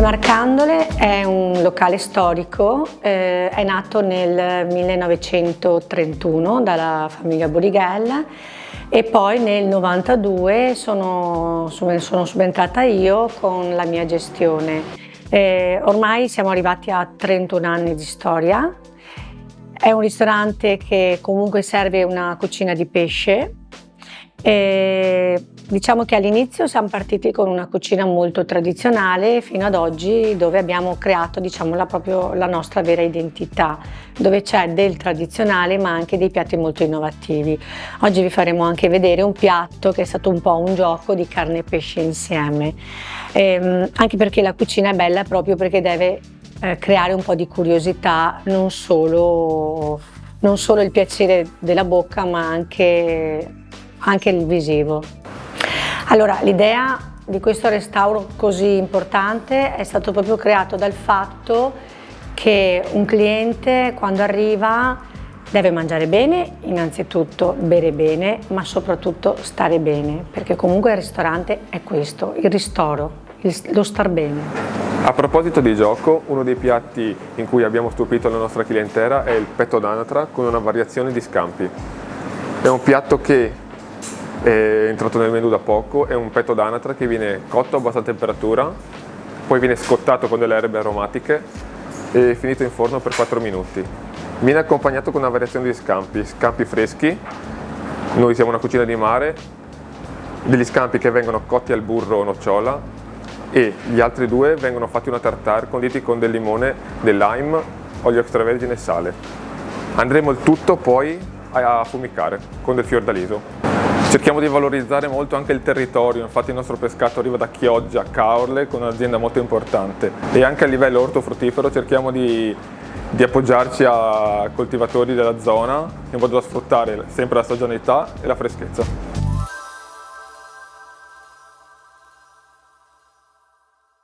Marcandole è un locale storico, è nato nel 1931 dalla famiglia Burighella e poi nel 92 sono subentrata io con la mia gestione. Ormai siamo arrivati a 31 anni di storia. È un ristorante che comunque serve una cucina di pesce. Diciamo che all'inizio siamo partiti con una cucina molto tradizionale fino ad oggi, dove abbiamo creato, diciamo, proprio la nostra vera identità, dove c'è del tradizionale ma anche dei piatti molto innovativi. Oggi vi faremo anche vedere un piatto che è stato un po' un gioco di carne e pesce insieme, anche perché la cucina è bella proprio perché deve creare un po' di curiosità, non solo il piacere della bocca ma anche il visivo. Allora, l'idea di questo restauro così importante è stato proprio creato dal fatto che un cliente quando arriva deve mangiare bene, innanzitutto bere bene, ma soprattutto stare bene, perché comunque il ristorante è questo, il ristoro, lo star bene. A proposito di gioco, uno dei piatti in cui abbiamo stupito la nostra clientela è il petto d'anatra con una variazione di scampi. È un piatto che è entrato nel menù da poco, è un petto d'anatra che viene cotto a bassa temperatura, poi viene scottato con delle erbe aromatiche e finito in forno per 4 minuti. Viene accompagnato con una variazione di scampi freschi, noi siamo una cucina di mare, degli scampi che vengono cotti al burro o nocciola e gli altri due vengono fatti una tartare conditi con del limone, del lime, olio extravergine e sale. Andremo il tutto poi a affumicare con del fiordaliso. Cerchiamo di valorizzare molto anche il territorio, infatti il nostro pescato arriva da Chioggia, Caorle, con un'azienda molto importante, e anche a livello ortofruttifero cerchiamo di appoggiarci a coltivatori della zona in modo da sfruttare sempre la stagionalità e la freschezza.